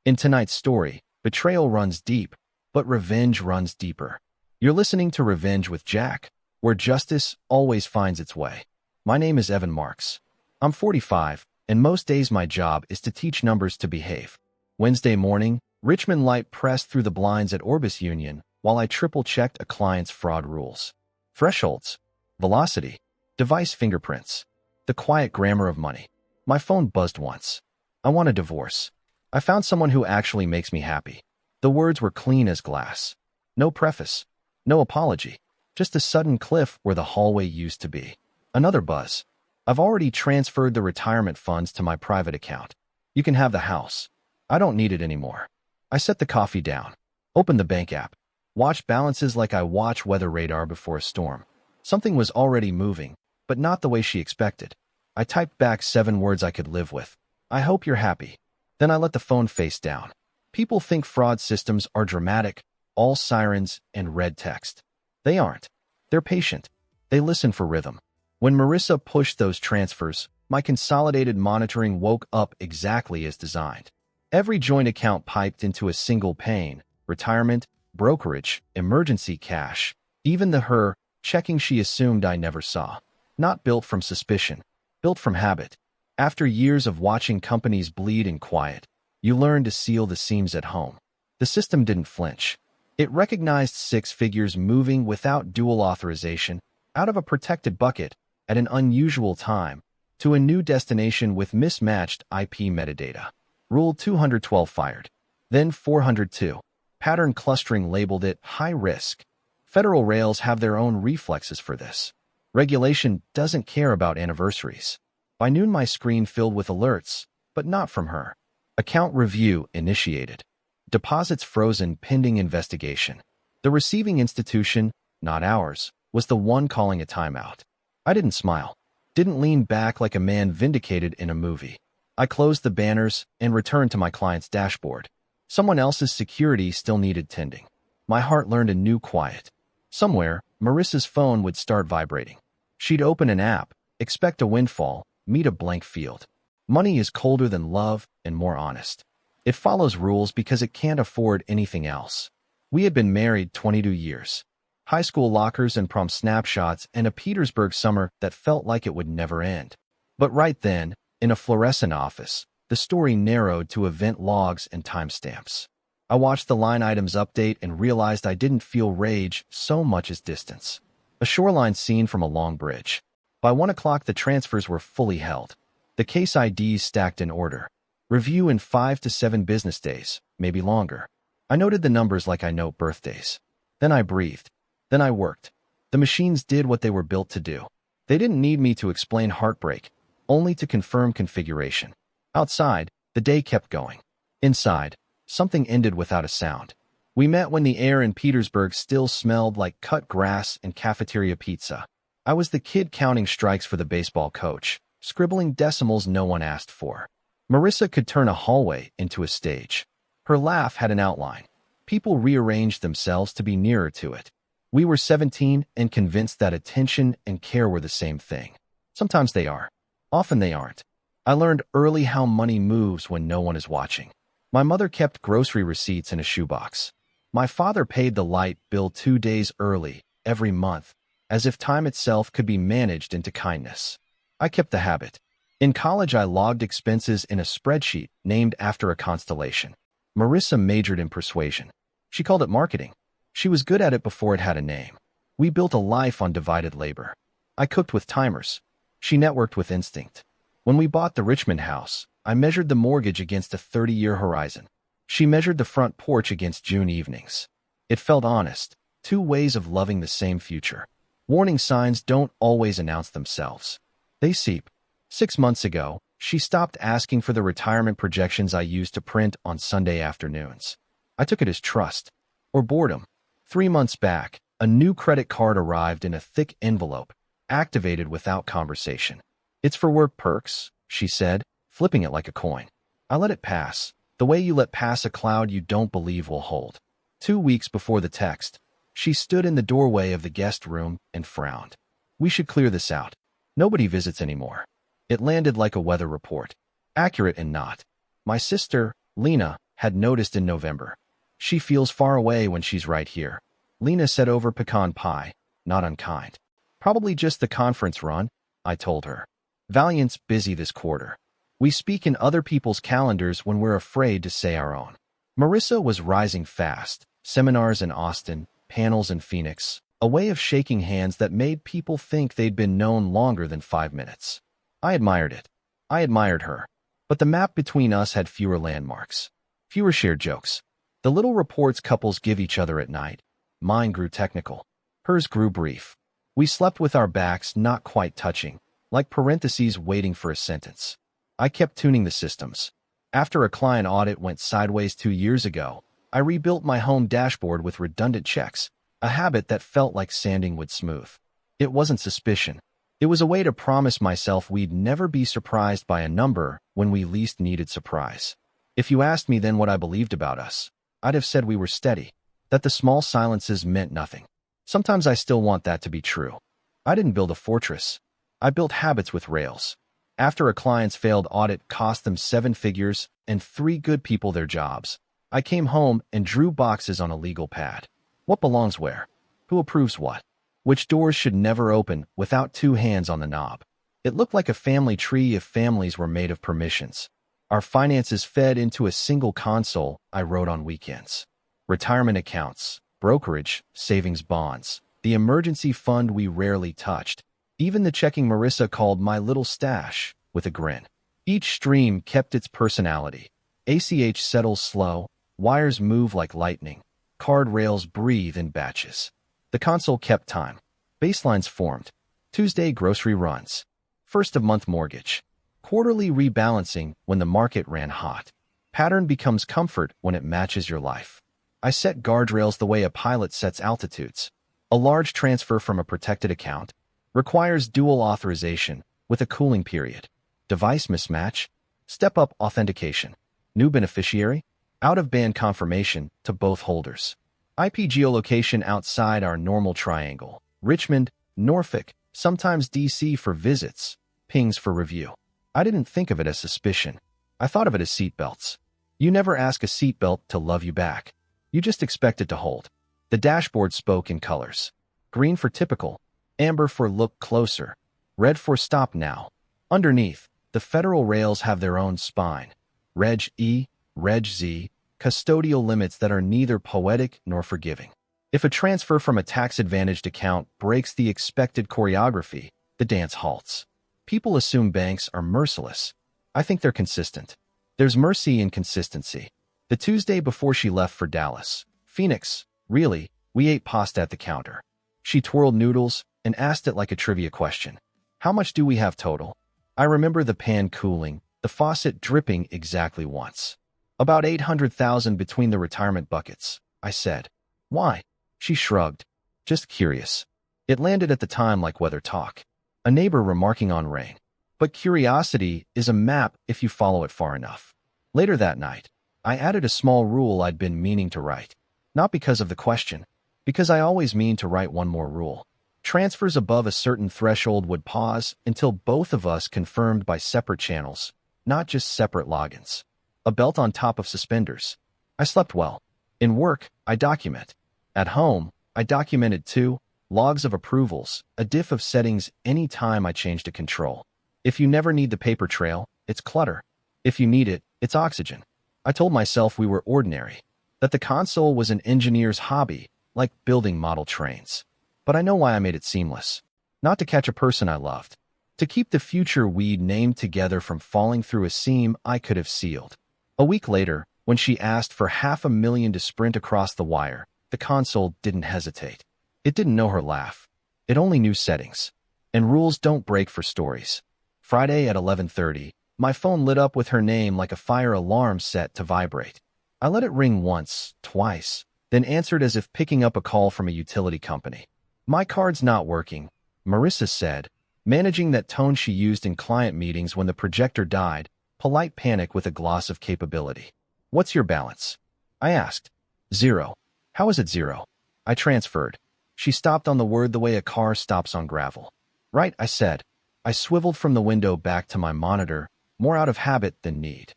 In tonight's story, betrayal runs deep, but revenge runs deeper. You're listening to Revenge with Jack, where justice always finds its way. My name is Evan Marks. I'm 45, and most days my job is to teach numbers to behave. Wednesday morning, Richmond light pressed through the blinds at Orbis Union while I triple-checked a client's fraud rules. Thresholds, velocity, device fingerprints, the quiet grammar of money. My phone buzzed once. I want a divorce. I found someone who actually makes me happy. The words were clean as glass. No preface. No apology. Just a sudden cliff where the hallway used to be. Another buzz. I've already transferred the retirement funds to my private account. You can have the house. I don't need it anymore. I set the coffee down. Opened the bank app. Watched balances like I watch weather radar before a storm. Something was already moving, but not the way she expected. I typed back 7 words I could live with. I hope you're happy. Then I let the phone face down. People think fraud systems are dramatic, all sirens and red text. They aren't. They're patient. They listen for rhythm. When Marissa pushed those transfers, my consolidated monitoring woke up exactly as designed. Every joint account piped into a single pane: retirement, brokerage, emergency cash, even the her checking she assumed I never saw. Not built from suspicion, built from habit. After years of watching companies bleed in quiet, you learn to seal the seams at home. The system didn't flinch. It recognized 6 figures moving without dual authorization out of a protected bucket at an unusual time to a new destination with mismatched IP metadata. Rule 212 fired. Then 402. Pattern clustering labeled it high risk. Federal rails have their own reflexes for this. Regulation doesn't care about anniversaries. By noon my screen filled with alerts, but not from her. Account review initiated. Deposits frozen pending investigation. The receiving institution, not ours, was the one calling a timeout. I didn't smile. Didn't lean back like a man vindicated in a movie. I closed the banners and returned to my client's dashboard. Someone else's security still needed tending. My heart learned a new quiet. Somewhere, Marissa's phone would start vibrating. She'd open an app, expect a windfall, meet a blank field. Money is colder than love and more honest. It follows rules because it can't afford anything else. We had been married 22 years. High school lockers and prom snapshots and a Petersburg summer that felt like it would never end. But right then, in a fluorescent office, the story narrowed to event logs and timestamps. I watched the line items update and realized I didn't feel rage so much as distance. A shoreline scene from a long bridge. By 1 o'clock the transfers were fully held. The case IDs stacked in order. Review in 5 to 7 business days, maybe longer. I noted the numbers like I note birthdays. Then I breathed. Then I worked. The machines did what they were built to do. They didn't need me to explain heartbreak, only to confirm configuration. Outside, the day kept going. Inside, something ended without a sound. We met when the air in Petersburg still smelled like cut grass and cafeteria pizza. I was the kid counting strikes for the baseball coach, scribbling decimals no one asked for. Marissa could turn a hallway into a stage. Her laugh had an outline. People rearranged themselves to be nearer to it. We were 17 and convinced that attention and care were the same thing. Sometimes they are. Often they aren't. I learned early how money moves when no one is watching. My mother kept grocery receipts in a shoebox. My father paid the light bill 2 days early, every month, as if time itself could be managed into kindness. I kept the habit. In college, I logged expenses in a spreadsheet named after a constellation. Marissa majored in persuasion. She called it marketing. She was good at it before it had a name. We built a life on divided labor. I cooked with timers. She networked with instinct. When we bought the Richmond house, I measured the mortgage against a 30-year horizon. She measured the front porch against June evenings. It felt honest. 2 ways of loving the same future. Warning signs don't always announce themselves. They seep. 6 months ago, she stopped asking for the retirement projections I used to print on Sunday afternoons. I took it as trust. Or boredom. 3 months back, a new credit card arrived in a thick envelope, activated without conversation. "It's for work perks," she said, flipping it like a coin. I let it pass, the way you let pass a cloud you don't believe will hold. 2 weeks before the text, she stood in the doorway of the guest room and frowned. "We should clear this out. Nobody visits anymore." It landed like a weather report, accurate and not. My sister, Lena, had noticed in November. She feels far away when she's right here. Lena said over pecan pie, not unkind. Probably just the conference run, I told her. Valiant's busy this quarter. We speak in other people's calendars when we're afraid to say our own. Marissa was rising fast. Seminars in Austin, panels in Phoenix, a way of shaking hands that made people think they'd been known longer than 5 minutes. I admired it. I admired her. But the map between us had fewer landmarks, fewer shared jokes. The little reports couples give each other at night. Mine grew technical. Hers grew brief. We slept with our backs not quite touching, like parentheses waiting for a sentence. I kept tuning the systems. After a client audit went sideways 2 years ago, I rebuilt my home dashboard with redundant checks, a habit that felt like sanding wood smooth. It wasn't suspicion. It was a way to promise myself we'd never be surprised by a number when we least needed surprise. If you asked me then what I believed about us, I'd have said we were steady, that the small silences meant nothing. Sometimes I still want that to be true. I didn't build a fortress. I built habits with rails. After a client's failed audit cost them 7 figures and 3 good people their jobs, I came home and drew boxes on a legal pad. What belongs where? Who approves what? Which doors should never open without 2 hands on the knob? It looked like a family tree if families were made of permissions. Our finances fed into a single console I wrote on weekends. Retirement accounts, brokerage, savings bonds, the emergency fund we rarely touched, even the checking Marissa called my little stash, with a grin. Each stream kept its personality. ACH settles slow, wires move like lightning, card rails breathe in batches. The console kept time. Baselines formed. Tuesday grocery runs. First of month mortgage. Quarterly rebalancing when the market ran hot. Pattern becomes comfort when it matches your life. I set guardrails the way a pilot sets altitudes. A large transfer from a protected account requires dual authorization with a cooling period. Device mismatch. Step-up authentication. New beneficiary. Out-of-band confirmation to both holders. IP geolocation outside our normal triangle. Richmond, Norfolk, sometimes DC for visits, pings for review. I didn't think of it as suspicion. I thought of it as seatbelts. You never ask a seatbelt to love you back. You just expect it to hold. The dashboard spoke in colors. Green for typical, amber for look closer, red for stop now. Underneath, the federal rails have their own spine. Reg E, Reg Z, custodial limits that are neither poetic nor forgiving. If a transfer from a tax-advantaged account breaks the expected choreography, the dance halts. People assume banks are merciless. I think they're consistent. There's mercy in consistency. The Tuesday before she left for Dallas, Phoenix, really, we ate pasta at the counter. She twirled noodles and asked it like a trivia question. How much do we have total? I remember the pan cooling, the faucet dripping exactly once. About 800,000 between the retirement buckets, I said. Why? She shrugged. Just curious. It landed at the time like weather talk. A neighbor remarking on rain. But curiosity is a map if you follow it far enough. Later that night, I added a small rule I'd been meaning to write. Not because of the question, because I always mean to write one more rule. Transfers above a certain threshold would pause until both of us confirmed by separate channels, not just separate logins. A belt on top of suspenders. I slept well. In work, I document. At home, I documented too, logs of approvals, a diff of settings any time I changed a control. If you never need the paper trail, it's clutter. If you need it, it's oxygen. I told myself we were ordinary, that the console was an engineer's hobby, like building model trains. But I know why I made it seamless. Not to catch a person I loved. To keep the future we'd named together from falling through a seam I could have sealed. A week later, when she asked for $500,000 to sprint across the wire, the console didn't hesitate. It didn't know her laugh. It only knew settings. And rules don't break for stories. Friday at 11:30, my phone lit up with her name like a fire alarm set to vibrate. I let it ring once, twice, then answered as if picking up a call from a utility company. My card's not working, Marissa said, managing that tone she used in client meetings when the projector died, polite panic with a gloss of capability. What's your balance? I asked. 0. How is it 0? I transferred. She stopped on the word the way a car stops on gravel. Right, I said. I swiveled from the window back to my monitor, more out of habit than need.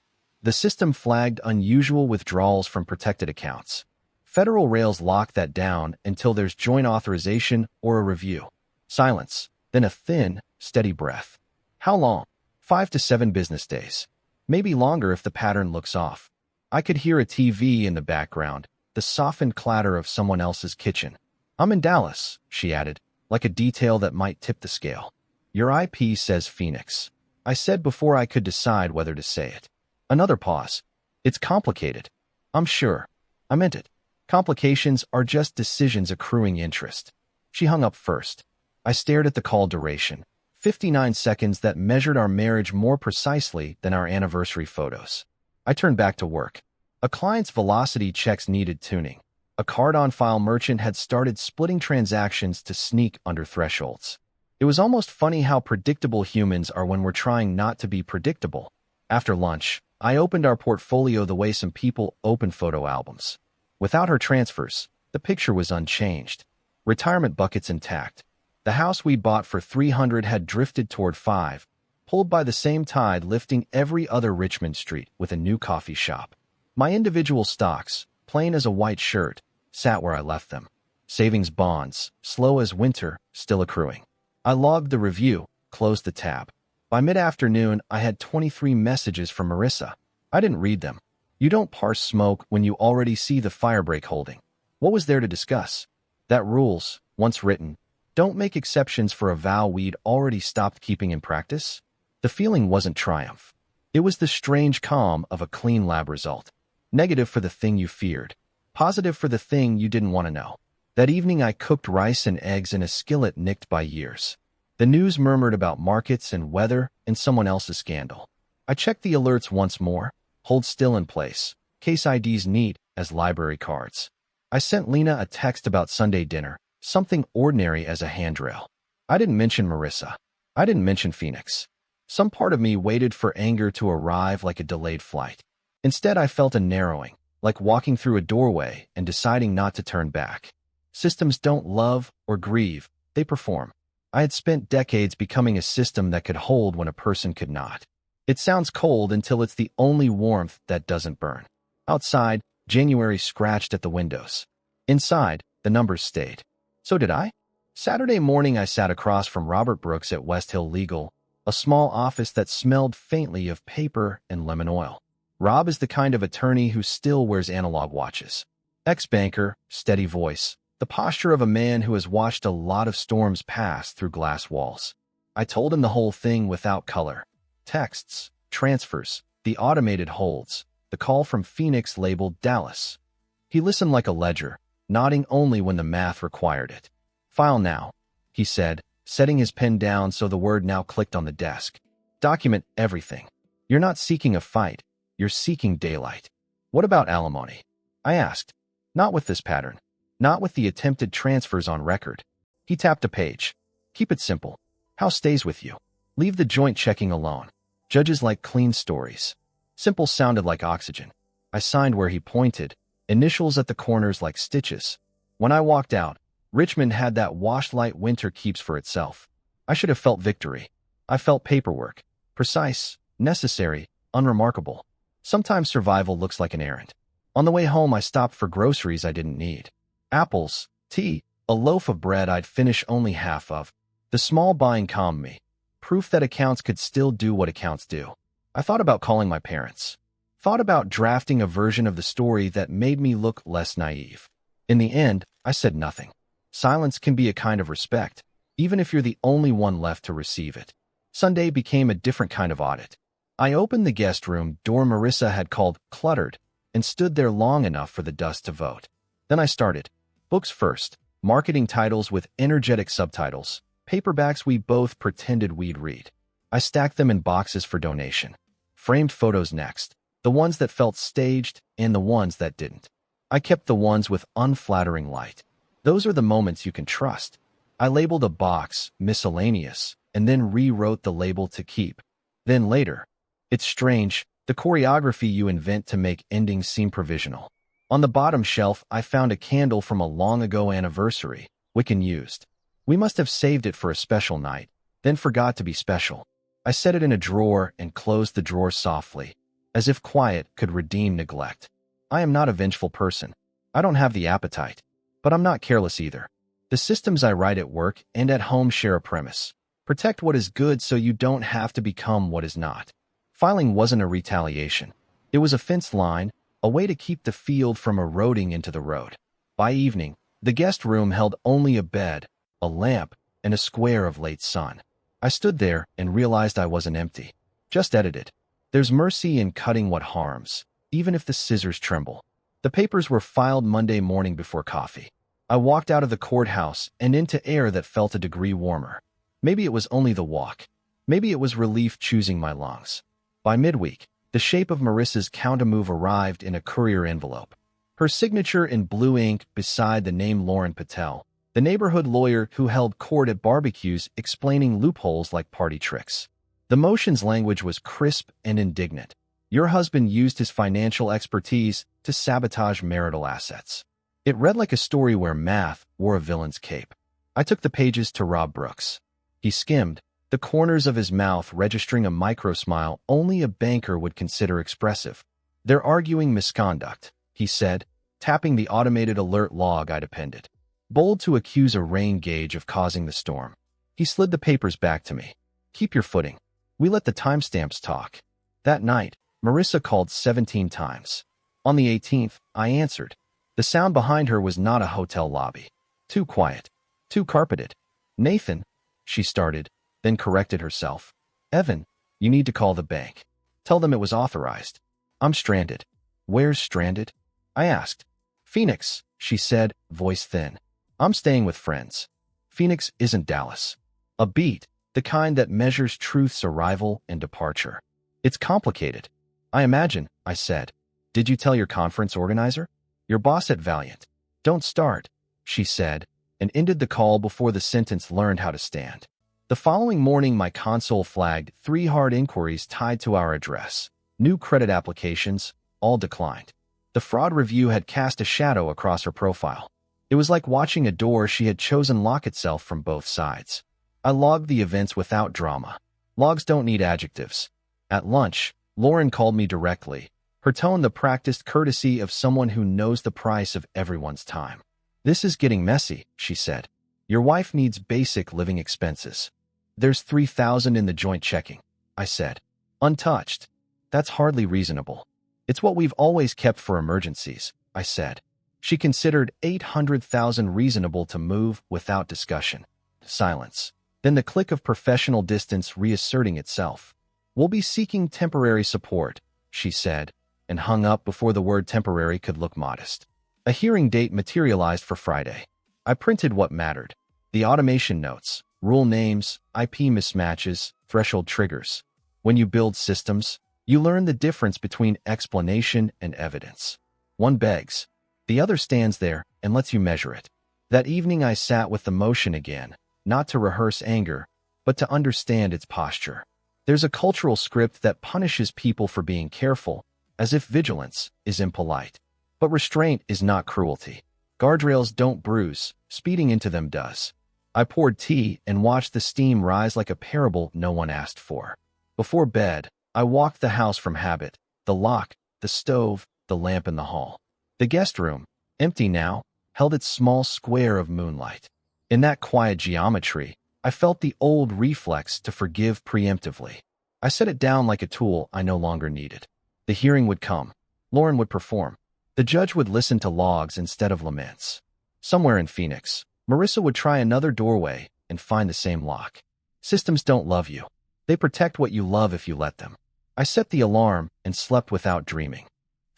The system flagged unusual withdrawals from protected accounts. Federal rails lock that down until there's joint authorization or a review. Silence, then a thin, steady breath. How long? 5 to 7 business days. Maybe longer if the pattern looks off. I could hear a TV in the background, the softened clatter of someone else's kitchen. I'm in Dallas, she added, like a detail that might tip the scale. Your IP says Phoenix. I said before I could decide whether to say it. Another pause. It's complicated. I'm sure. I meant it. Complications are just decisions accruing interest. She hung up first. I stared at the call duration. 59 seconds that measured our marriage more precisely than our anniversary photos. I turned back to work. A client's velocity checks needed tuning. A card-on-file merchant had started splitting transactions to sneak under thresholds. It was almost funny how predictable humans are when we're trying not to be predictable. After lunch, I opened our portfolio the way some people open photo albums. Without her transfers, the picture was unchanged. Retirement buckets intact. The house we bought for $300 had drifted toward $500, pulled by the same tide lifting every other Richmond street with a new coffee shop. My individual stocks, plain as a white shirt, sat where I left them. Savings bonds, slow as winter, still accruing. I logged the review, closed the tab. By mid-afternoon, I had 23 messages from Marissa. I didn't read them. You don't parse smoke when you already see the firebreak holding. What was there to discuss? That rules, once written, don't make exceptions for a vow we'd already stopped keeping in practice. The feeling wasn't triumph. It was the strange calm of a clean lab result. Negative for the thing you feared. Positive for the thing you didn't want to know. That evening I cooked rice and eggs in a skillet nicked by years. The news murmured about markets and weather and someone else's scandal. I checked the alerts once more. Hold still in place. Case IDs neat as library cards. I sent Lena a text about Sunday dinner, something ordinary as a handrail. I didn't mention Marissa. I didn't mention Phoenix. Some part of me waited for anger to arrive like a delayed flight. Instead, I felt a narrowing, like walking through a doorway and deciding not to turn back. Systems don't love or grieve, they perform. I had spent decades becoming a system that could hold when a person could not. It sounds cold until it's the only warmth that doesn't burn. Outside, January scratched at the windows. Inside, the numbers stayed. So did I. Saturday morning, I sat across from Robert Brooks at West Hill Legal, a small office that smelled faintly of paper and lemon oil. Rob is the kind of attorney who still wears analog watches. Ex-banker, steady voice, the posture of a man who has watched a lot of storms pass through glass walls. I told him the whole thing without color. Texts, transfers, the automated holds, the call from Phoenix labeled Dallas. He listened like a ledger, nodding only when the math required it. File now, he said, setting his pen down so the word now clicked on the desk. Document everything. You're not seeking a fight, you're seeking daylight. What about alimony? I asked. Not with this pattern. Not with the attempted transfers on record. He tapped a page. Keep it simple. House stays with you. Leave the joint checking alone. Judges like clean stories. Simple sounded like oxygen. I signed where he pointed, initials at the corners like stitches. When I walked out, Richmond had that washlight winter keeps for itself. I should have felt victory. I felt paperwork. Precise, necessary, unremarkable. Sometimes survival looks like an errand. On the way home, I stopped for groceries I didn't need. Apples, tea, a loaf of bread I'd finish only half of. The small buying calmed me. Proof that accounts could still do what accounts do. I thought about calling my parents. Thought about drafting a version of the story that made me look less naive. In the end, I said nothing. Silence can be a kind of respect, even if you're the only one left to receive it. Sunday became a different kind of audit. I opened the guest room door Marissa had called cluttered and stood there long enough for the dust to vote. Then I started. Books first, marketing titles with energetic subtitles, paperbacks we both pretended we'd read. I stacked them in boxes for donation. Framed photos next, the ones that felt staged and the ones that didn't. I kept the ones with unflattering light. Those are the moments you can trust. I labeled a box miscellaneous and then rewrote the label to keep. Then later. It's strange, the choreography you invent to make endings seem provisional. On the bottom shelf, I found a candle from a long-ago anniversary, Wiccan used. We must have saved it for a special night, then forgot to be special. I set it in a drawer and closed the drawer softly. as if quiet could redeem neglect. I am not a vengeful person. I don't have the appetite. But I'm not careless either. The systems I write at work and at home share a premise. Protect what is good so you don't have to become what is not. Filing wasn't a retaliation. It was a fence line, a way to keep the field from eroding into the road. By evening, the guest room held only a bed, a lamp, and a square of late sun. I stood there and realized I wasn't empty. Just edited. There's mercy in cutting what harms, even if the scissors tremble. The papers were filed Monday morning before coffee. I walked out of the courthouse and into air that felt a degree warmer. Maybe it was only the walk. Maybe it was relief choosing my lungs. By midweek, the shape of Marissa's counter-move arrived in a courier envelope. Her signature in blue ink beside the name Lauren Patel, the neighborhood lawyer who held court at barbecues explaining loopholes like party tricks. The motion's language was crisp and indignant. Your husband used his financial expertise to sabotage marital assets. It read like a story where math wore a villain's cape. I took the pages to Rob Brooks. He skimmed, the corners of his mouth registering a micro-smile only a banker would consider expressive. They're arguing misconduct, he said, tapping the automated alert log I'd appended. Bold to accuse a rain gauge of causing the storm. He slid the papers back to me. Keep your footing. We let the timestamps talk. That night, Marissa called 17 times. On the 18th, I answered. The sound behind her was not a hotel lobby. Too quiet. Too carpeted. Nathan, she started, then corrected herself. Evan, you need to call the bank. Tell them it was authorized. I'm stranded. Where's stranded? I asked. Phoenix, she said, voice thin. I'm staying with friends. Phoenix isn't Dallas. A beat, the kind that measures truth's arrival and departure. It's complicated. I imagine, I said. Did you tell your conference organizer? Your boss at Valiant. Don't start, she said, and ended the call before the sentence learned how to stand. The following morning, my console flagged 3 hard inquiries tied to our address. New credit applications, all declined. The fraud review had cast a shadow across her profile. It was like watching a door she had chosen lock itself from both sides. I logged the events without drama. Logs don't need adjectives. At lunch, Lauren called me directly, her tone the practiced courtesy of someone who knows the price of everyone's time. This is getting messy, she said. Your wife needs basic living expenses. There's $3,000 in the joint checking, I said. Untouched. That's hardly reasonable. It's what we've always kept for emergencies, I said. She considered $800,000 reasonable to move without discussion. Silence. Then the click of professional distance reasserting itself. We'll be seeking temporary support, she said, and hung up before the word temporary could look modest. A hearing date materialized for Friday. I printed what mattered. The automation notes, rule names, IP mismatches, threshold triggers. When you build systems, you learn the difference between explanation and evidence. One begs. The other stands there and lets you measure it. That evening I sat with the motion again, not to rehearse anger, but to understand its posture. There's a cultural script that punishes people for being careful, as if vigilance is impolite. But restraint is not cruelty. Guardrails don't bruise, speeding into them does. I poured tea and watched the steam rise like a parable no one asked for. Before bed, I walked the house from habit, the lock, the stove, the lamp in the hall. The guest room, empty now, held its small square of moonlight. In that quiet geometry, I felt the old reflex to forgive preemptively. I set it down like a tool I no longer needed. The hearing would come. Lauren would perform. The judge would listen to logs instead of laments. Somewhere in Phoenix, Marissa would try another doorway and find the same lock. Systems don't love you. They protect what you love if you let them. I set the alarm and slept without dreaming.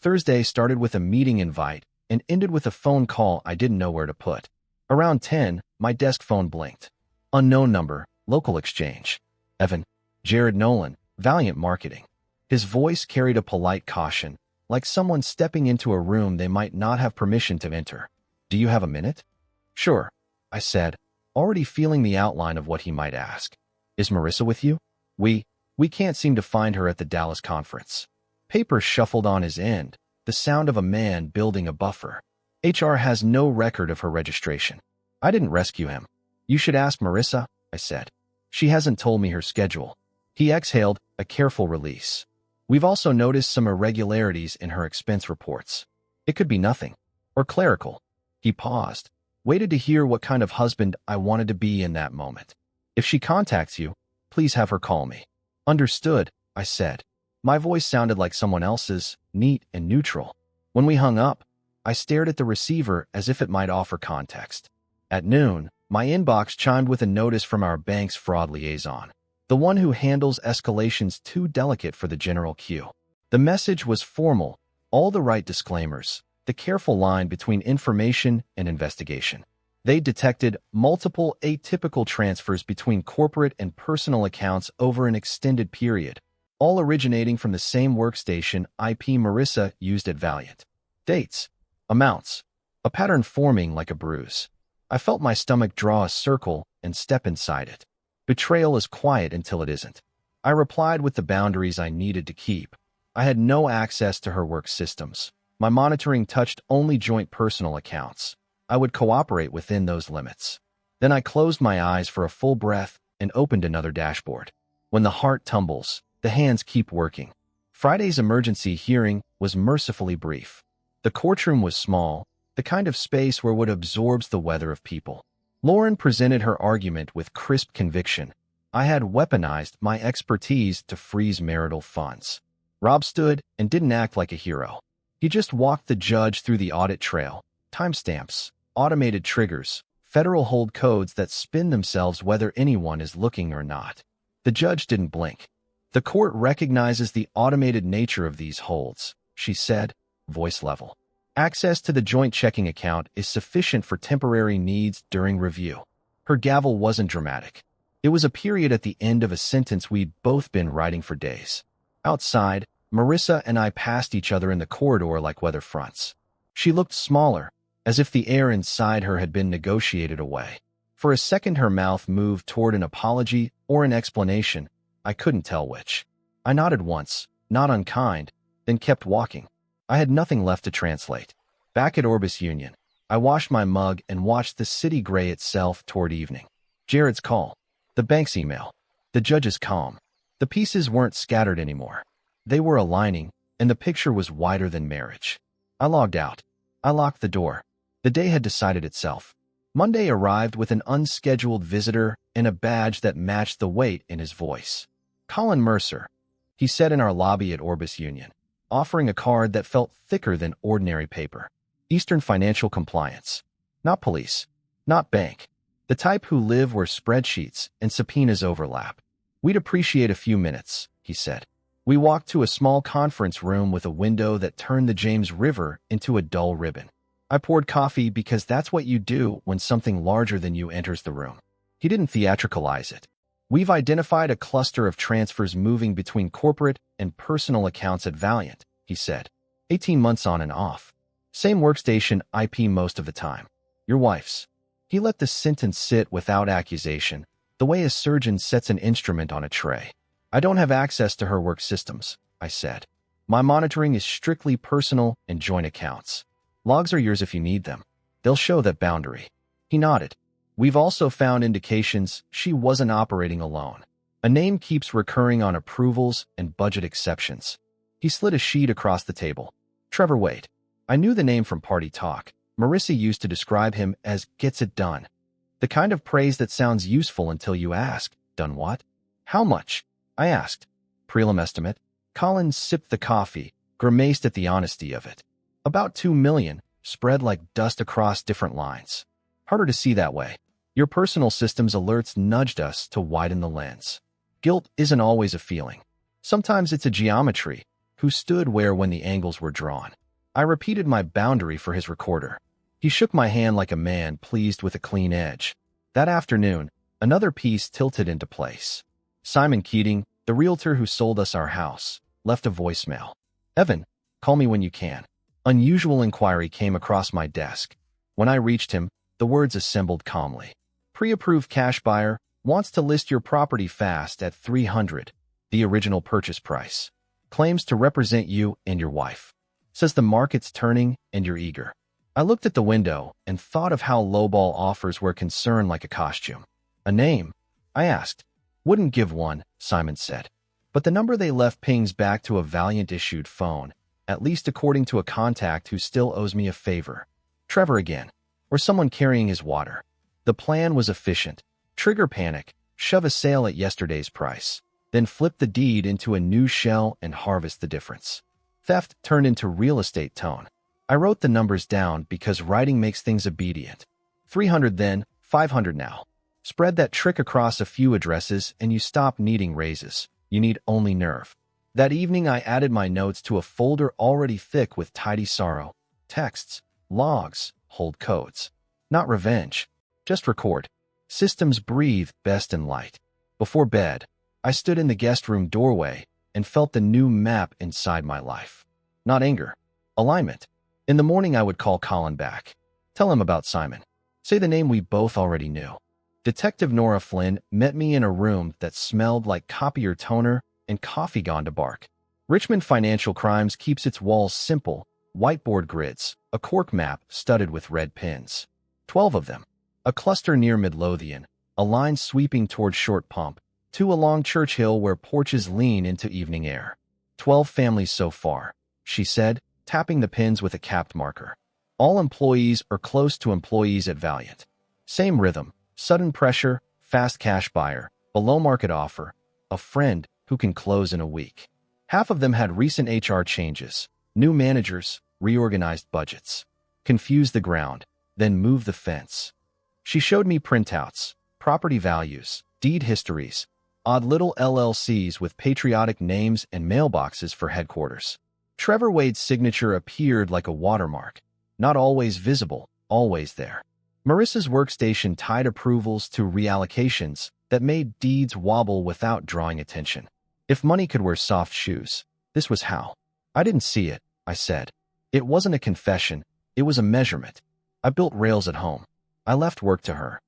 Thursday started with a meeting invite and ended with a phone call I didn't know where to put. Around 10, my desk phone blinked. Unknown number, local exchange. Evan. Jared Nolan, Valiant Marketing. His voice carried a polite caution, like someone stepping into a room they might not have permission to enter. Do you have a minute? Sure, I said, already feeling the outline of what he might ask. Is Marissa with you? We can't seem to find her at the Dallas conference. Paper shuffled on his end, the sound of a man building a buffer. HR has no record of her registration. I didn't rescue him. You should ask Marissa, I said. She hasn't told me her schedule. He exhaled, a careful release. We've also noticed some irregularities in her expense reports. It could be nothing. Or clerical. He paused, waited to hear what kind of husband I wanted to be in that moment. If she contacts you, please have her call me. Understood, I said. My voice sounded like someone else's, neat and neutral. When we hung up, I stared at the receiver as if it might offer context. At noon, my inbox chimed with a notice from our bank's fraud liaison, the one who handles escalations too delicate for the general queue. The message was formal, all the right disclaimers, the careful line between information and investigation. They detected multiple atypical transfers between corporate and personal accounts over an extended period, all originating from the same workstation IP Marissa used at Valiant. Dates, amounts, a pattern forming like a bruise. I felt my stomach draw a circle and step inside it. Betrayal is quiet until it isn't. I replied with the boundaries I needed to keep. I had no access to her work systems. My monitoring touched only joint personal accounts. I would cooperate within those limits. Then I closed my eyes for a full breath and opened another dashboard. When the heart tumbles, the hands keep working. Friday's emergency hearing was mercifully brief. The courtroom was small, the kind of space where it absorbs the weather of people. Lauren presented her argument with crisp conviction. I had weaponized my expertise to freeze marital funds. Rob stood and didn't act like a hero. He just walked the judge through the audit trail, timestamps, automated triggers, federal hold codes that spin themselves whether anyone is looking or not. The judge didn't blink. The court recognizes the automated nature of these holds, she said, voice level. Access to the joint checking account is sufficient for temporary needs during review. Her gavel wasn't dramatic. It was a period at the end of a sentence we'd both been writing for days. Outside, Marissa and I passed each other in the corridor like weather fronts. She looked smaller, as if the air inside her had been negotiated away. For a second her mouth moved toward an apology or an explanation. I couldn't tell which. I nodded once, not unkind, then kept walking. I had nothing left to translate. Back at Orbis Union, I washed my mug and watched the city gray itself toward evening. Jared's call. The bank's email. The judge's calm. The pieces weren't scattered anymore. They were aligning, and the picture was wider than marriage. I logged out. I locked the door. The day had decided itself. Monday arrived with an unscheduled visitor and a badge that matched the weight in his voice. Colin Mercer, he said in our lobby at Orbis Union, offering a card that felt thicker than ordinary paper. Eastern Financial Compliance. Not police. Not bank. The type who live where spreadsheets and subpoenas overlap. We'd appreciate a few minutes, he said. We walked to a small conference room with a window that turned the James River into a dull ribbon. I poured coffee because that's what you do when something larger than you enters the room. He didn't theatricalize it. We've identified a cluster of transfers moving between corporate and personal accounts at Valiant, he said. 18 months on and off. Same workstation IP most of the time. Your wife's. He let the sentence sit without accusation, the way a surgeon sets an instrument on a tray. I don't have access to her work systems, I said. My monitoring is strictly personal and joint accounts. Logs are yours if you need them. They'll show that boundary. He nodded. We've also found indications she wasn't operating alone. A name keeps recurring on approvals and budget exceptions. He slid a sheet across the table. Trevor Wade. I knew the name from party talk. Marissa used to describe him as gets it done. The kind of praise that sounds useful until you ask, done what? How much? I asked. Prelim estimate. Collins sipped the coffee, grimaced at the honesty of it. About 2 million, spread like dust across different lines. Harder to see that way. Your personal system's alerts nudged us to widen the lens. Guilt isn't always a feeling. Sometimes it's a geometry. Who stood where when the angles were drawn? I repeated my boundary for his recorder. He shook my hand like a man pleased with a clean edge. That afternoon, another piece tilted into place. Simon Keating, the realtor who sold us our house, left a voicemail. Evan, call me when you can. Unusual inquiry came across my desk. When I reached him, the words assembled calmly. Pre-approved cash buyer wants to list your property fast at $300, the original purchase price. Claims to represent you and your wife. Says the market's turning and you're eager. I looked at the window and thought of how lowball offers were concerned like a costume. A name? I asked. Wouldn't give one, Simon said. But the number they left pings back to a Valiant-issued phone, at least according to a contact who still owes me a favor. Trevor again. Or someone carrying his water. The plan was efficient. Trigger panic, shove a sale at yesterday's price, then flip the deed into a new shell and harvest the difference. Theft turned into real estate tone. I wrote the numbers down because writing makes things obedient. 300 then, 500 now. Spread that trick across a few addresses and you stop needing raises. You need only nerve. That evening I added my notes to a folder already thick with tidy sorrow. Texts, logs, hold codes. Not revenge. Just record. Systems breathe best in light. Before bed, I stood in the guest room doorway and felt the new map inside my life. Not anger. Alignment. In the morning I would call Colin back. Tell him about Simon. Say the name we both already knew. Detective Nora Flynn met me in a room that smelled like copier toner and coffee gone to bark. Richmond Financial Crimes keeps its walls simple, whiteboard grids, a cork map studded with red pins. 12 of them. A cluster near Midlothian, a line sweeping toward Short Pump, 2 along Church Hill where porches lean into evening air. 12 families so far, she said, tapping the pins with a capped marker. All employees or close to employees at Valiant. Same rhythm, sudden pressure, fast cash buyer, below market offer, a friend who can close in a week. Half of them had recent HR changes, new managers, reorganized budgets. Confuse the ground, then move the fence. She showed me printouts, property values, deed histories, odd little LLCs with patriotic names and mailboxes for headquarters. Trevor Wade's signature appeared like a watermark, not always visible, always there. Marissa's workstation tied approvals to reallocations that made deeds wobble without drawing attention. If money could wear soft shoes, this was how. I didn't see it, I said. It wasn't a confession, it was a measurement. I built rails at home. I left work to her.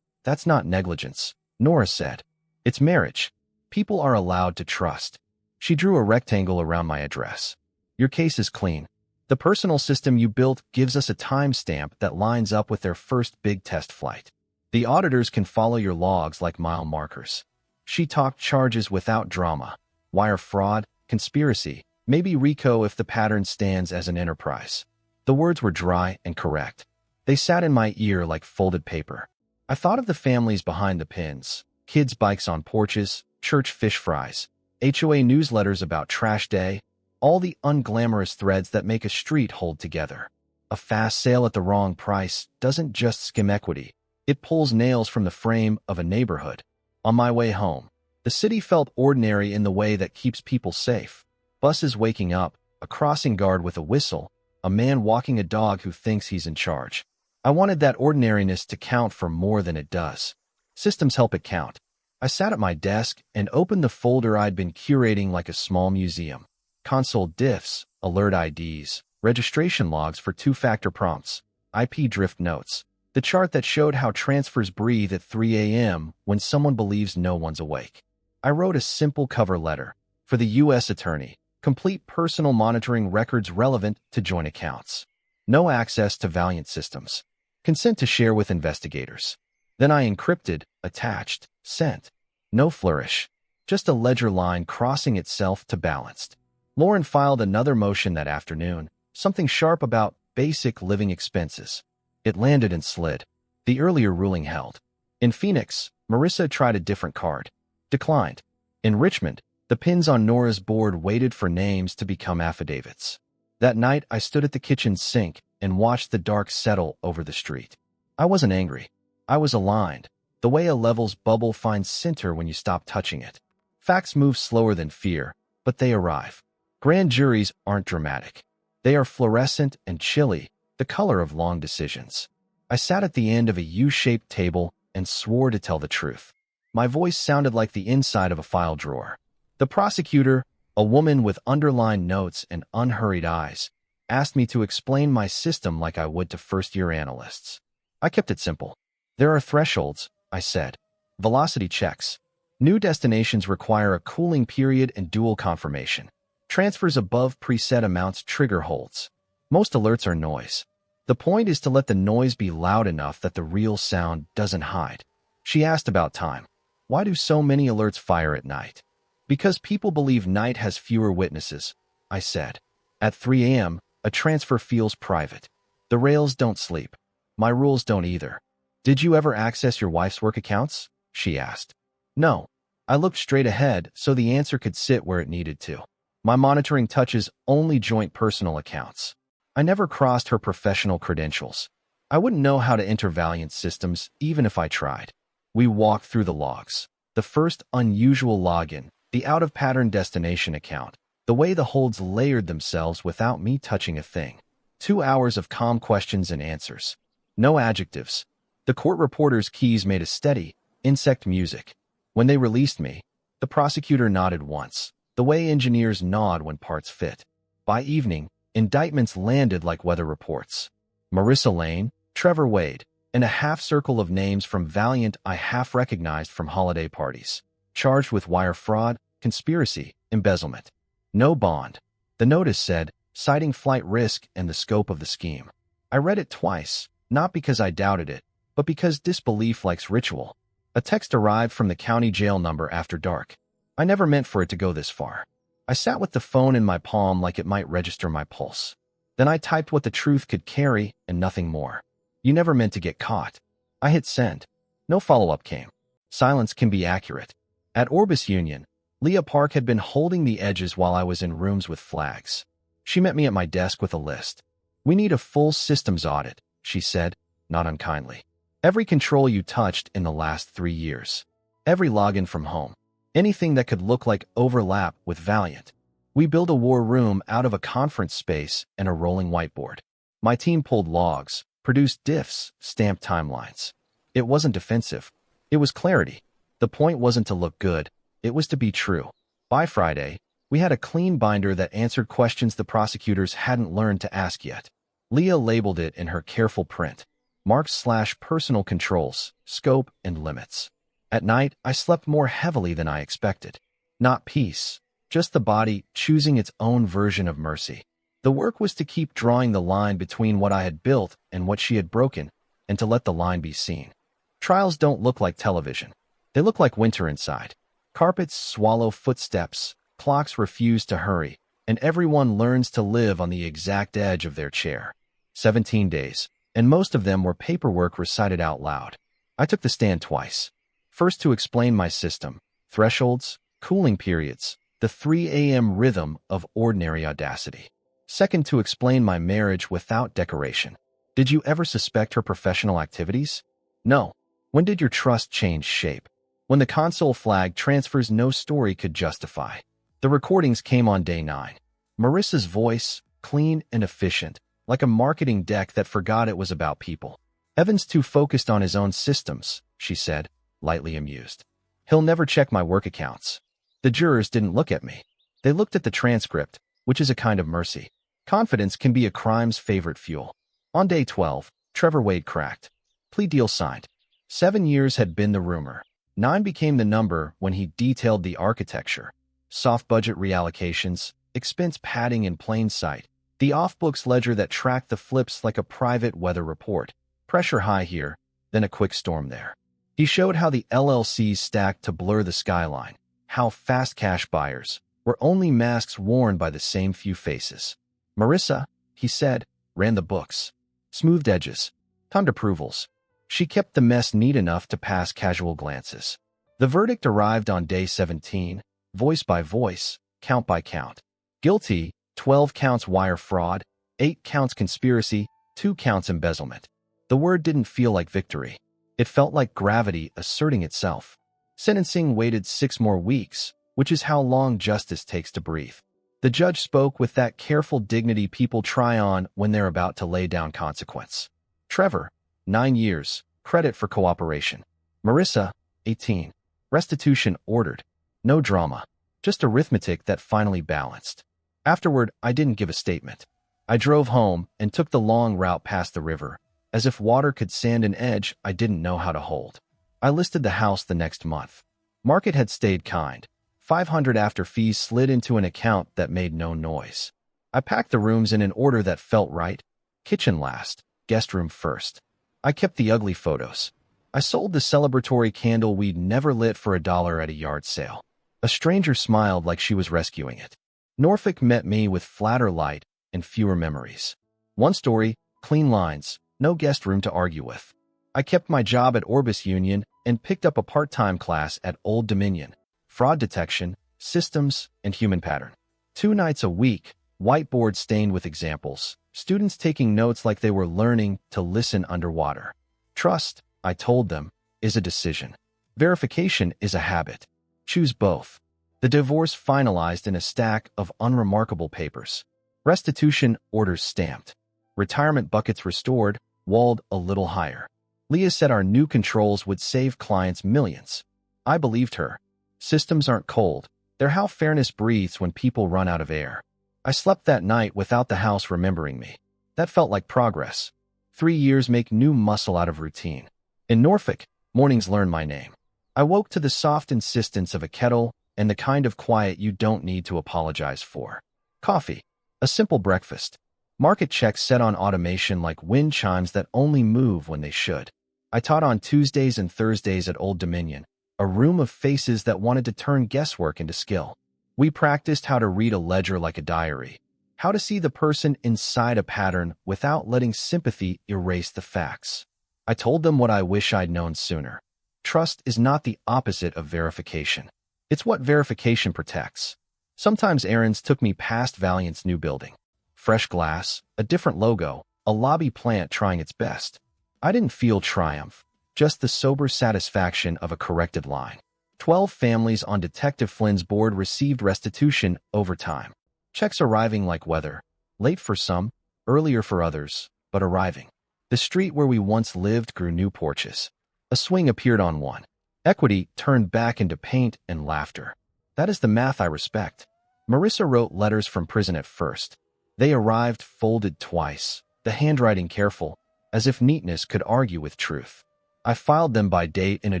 That's not negligence, Nora said. It's marriage. People are allowed to trust. She drew a rectangle around my address. Your case is clean. The personal system you built gives us a timestamp that lines up with their first big test flight. The auditors can follow your logs like mile markers. She talked charges without drama. Wire fraud, conspiracy, maybe RICO if the pattern stands as an enterprise. The words were dry and correct. They sat in my ear like folded paper. I thought of the families behind the pins, kids' bikes on porches, church fish fries, HOA newsletters about trash day, all the unglamorous threads that make a street hold together. A fast sale at the wrong price doesn't just skim equity. It pulls nails from the frame of a neighborhood. On my way home, the city felt ordinary in the way that keeps people safe. Buses waking up, a crossing guard with a whistle, a man walking a dog who thinks he's in charge. I wanted that ordinariness to count for more than it does. Systems help it count. I sat at my desk and opened the folder I'd been curating like a small museum. Console diffs, alert IDs, registration logs for 2-factor prompts, IP drift notes, the chart that showed how transfers breathe at 3 a.m. when someone believes no one's awake. I wrote a simple cover letter for the U.S. Attorney, complete personal monitoring records relevant to joint accounts. No access to Valiant systems. Consent to share with investigators. Then I encrypted, attached, sent. No flourish. Just a ledger line crossing itself to balanced. Lauren filed another motion that afternoon, something sharp about basic living expenses. It landed and slid. The earlier ruling held. In Phoenix, Marissa tried a different card. Declined. In Richmond, the pins on Nora's board waited for names to become affidavits. That night, I stood at the kitchen sink and watched the dark settle over the street. I wasn't angry. I was aligned, the way a level's bubble finds center when you stop touching it. Facts move slower than fear, but they arrive. Grand juries aren't dramatic. They are fluorescent and chilly, the color of long decisions. I sat at the end of a U-shaped table and swore to tell the truth. My voice sounded like the inside of a file drawer. The prosecutor, a woman with underlined notes and unhurried eyes, asked me to explain my system like I would to first-year analysts. I kept it simple. There are thresholds, I said. Velocity checks. New destinations require a cooling period and dual confirmation. Transfers above preset amounts trigger holds. Most alerts are noise. The point is to let the noise be loud enough that the real sound doesn't hide. She asked about time. Why do so many alerts fire at night? Because people believe night has fewer witnesses, I said. At 3 a.m., a transfer feels private. The rails don't sleep. My rules don't either. Did you ever access your wife's work accounts? She asked. No. I looked straight ahead so the answer could sit where it needed to. My monitoring touches only joint personal accounts. I never crossed her professional credentials. I wouldn't know how to enter Valiant systems even if I tried. We walked through the logs. The first unusual login, the out-of-pattern destination account, the way the holds layered themselves without me touching a thing. 2 hours of calm questions and answers. No adjectives. The court reporter's keys made a steady, insect music. When they released me, the prosecutor nodded once, the way engineers nod when parts fit. By evening, indictments landed like weather reports. Marissa Lane, Trevor Wade, and a half-circle of names from Valiant I half recognized from holiday parties. Charged with wire fraud, conspiracy, embezzlement. No bond. The notice said, citing flight risk and the scope of the scheme. I read it twice, not because I doubted it, but because disbelief likes ritual. A text arrived from the county jail number after dark. I never meant for it to go this far. I sat with the phone in my palm like it might register my pulse. Then I typed what the truth could carry and nothing more. You never meant to get caught. I hit send. No follow-up came. Silence can be accurate. At Orbis Union, Leah Park had been holding the edges while I was in rooms with flags. She met me at my desk with a list. We need a full systems audit, she said, not unkindly. Every control you touched in the last 3 years. Every login from home. Anything that could look like overlap with Valiant. We built a war room out of a conference space and a rolling whiteboard. My team pulled logs, produced diffs, stamped timelines. It wasn't defensive. It was clarity. The point wasn't to look good. It was to be true. By Friday, we had a clean binder that answered questions the prosecutors hadn't learned to ask yet. Leah labeled it in her careful print. Marks/personal controls, scope, and limits. At night, I slept more heavily than I expected. Not peace, just the body choosing its own version of mercy. The work was to keep drawing the line between what I had built and what she had broken, and to let the line be seen. Trials don't look like television. They look like winter inside. Carpets swallow footsteps, clocks refuse to hurry, and everyone learns to live on the exact edge of their chair. 17 days, and most of them were paperwork recited out loud. I took the stand twice. First to explain my system, thresholds, cooling periods, the 3 a.m. rhythm of ordinary audacity. Second to explain my marriage without decoration. Did you ever suspect her professional activities? No. When did your trust change shape? When the console flag transfers no story could justify. The recordings came on day 9. Marissa's voice, clean and efficient, like a marketing deck that forgot it was about people. Evan's too focused on his own systems, she said, lightly amused. He'll never check my work accounts. The jurors didn't look at me. They looked at the transcript, which is a kind of mercy. Confidence can be a crime's favorite fuel. On day 12, Trevor Wade cracked. Plea deal signed. 7 years had been the rumor. 9 became the number when he detailed the architecture. Soft budget reallocations, expense padding in plain sight, the off-books ledger that tracked the flips like a private weather report. Pressure high here, then a quick storm there. He showed how the LLCs stacked to blur the skyline, how fast cash buyers were only masks worn by the same few faces. Marissa, he said, ran the books. Smoothed edges, timed approvals. She kept the mess neat enough to pass casual glances. The verdict arrived on day 17, voice by voice, count by count. Guilty, 12 counts wire fraud, 8 counts conspiracy, 2 counts embezzlement. The word didn't feel like victory. It felt like gravity asserting itself. Sentencing waited 6 more weeks, which is how long justice takes to breathe. The judge spoke with that careful dignity people try on when they're about to lay down consequence. Trevor, 9 years, credit for cooperation. Marissa, 18. Restitution ordered. No drama, just arithmetic that finally balanced. Afterward, I didn't give a statement. I drove home and took the long route past the river, as if water could sand an edge I didn't know how to hold. I listed the house the next month. Market had stayed kind. 500 after fees slid into an account that made no noise. I packed the rooms in an order that felt right. Kitchen last, guest room first. I kept the ugly photos. I sold the celebratory candle we'd never lit for $1 at a yard sale. A stranger smiled like she was rescuing it. Norfolk met me with flatter light and fewer memories. One story, clean lines, no guest room to argue with. I kept my job at Orbis Union and picked up a part-time class at Old Dominion. Fraud detection, systems, and human pattern. 2 nights a week, whiteboard stained with examples, students taking notes like they were learning to listen underwater. Trust, I told them, is a decision. Verification is a habit. Choose both. The divorce finalized in a stack of unremarkable papers. Restitution orders stamped. Retirement buckets restored, walled a little higher. Leah said our new controls would save clients millions. I believed her. Systems aren't cold. They're how fairness breathes when people run out of air. I slept that night without the house remembering me. That felt like progress. 3 years make new muscle out of routine. In Norfolk, mornings learn my name. I woke to the soft insistence of a kettle and the kind of quiet you don't need to apologize for. Coffee. A simple breakfast. Market checks set on automation like wind chimes that only move when they should. I taught on Tuesdays and Thursdays at Old Dominion, a room of faces that wanted to turn guesswork into skill. We practiced how to read a ledger like a diary, how to see the person inside a pattern without letting sympathy erase the facts. I told them what I wish I'd known sooner. Trust is not the opposite of verification. It's what verification protects. Sometimes errands took me past Valiant's new building. Fresh glass, a different logo, a lobby plant trying its best. I didn't feel triumph, just the sober satisfaction of a corrected line. 12 families on Detective Flynn's board received restitution over time. Checks arriving like weather. Late for some, earlier for others, but arriving. The street where we once lived grew new porches. A swing appeared on one. Equity turned back into paint and laughter. That is the math I respect. Marissa wrote letters from prison at first. They arrived folded twice, the handwriting careful, as if neatness could argue with truth. I filed them by date in a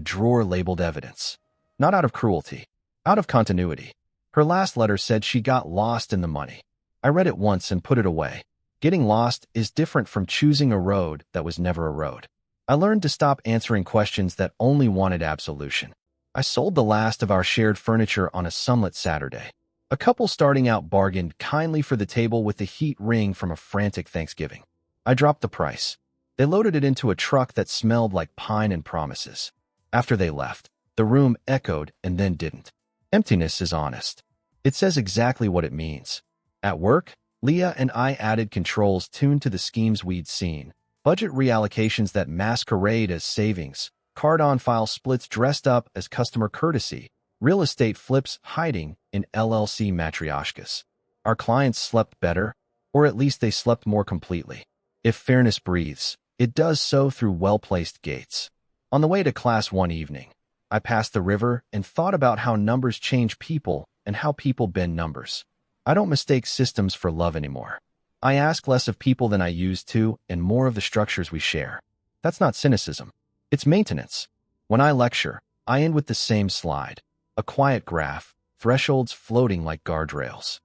drawer labeled evidence. Not out of cruelty, out of continuity. Her last letter said she got lost in the money. I read it once and put it away. Getting lost is different from choosing a road that was never a road. I learned to stop answering questions that only wanted absolution. I sold the last of our shared furniture on a sunlit Saturday. A couple starting out bargained kindly for the table with the heat ring from a frantic Thanksgiving. I dropped the price. They loaded it into a truck that smelled like pine and promises. After they left, the room echoed and then didn't. Emptiness is honest. It says exactly what it means. At work, Leah and I added controls tuned to the schemes we'd seen. Budget reallocations that masquerade as savings, card-on-file splits dressed up as customer courtesy, real estate flips hiding in LLC matryoshkas. Our clients slept better, or at least they slept more completely. If fairness breathes, it does so through well-placed gates. On the way to class one evening, I passed the river and thought about how numbers change people and how people bend numbers. I don't mistake systems for love anymore. I ask less of people than I used to and more of the structures we share. That's not cynicism. It's maintenance. When I lecture, I end with the same slide. A quiet graph, thresholds floating like guardrails.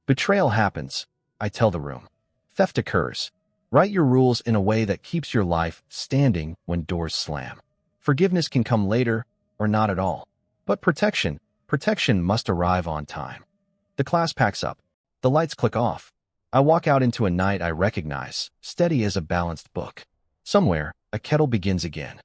Betrayal happens, I tell the room. Theft occurs. Write your rules in a way that keeps your life standing when doors slam. Forgiveness can come later or not at all. But protection must arrive on time. The class packs up. The lights click off. I walk out into a night I recognize, steady as a balanced book. Somewhere, a kettle begins again.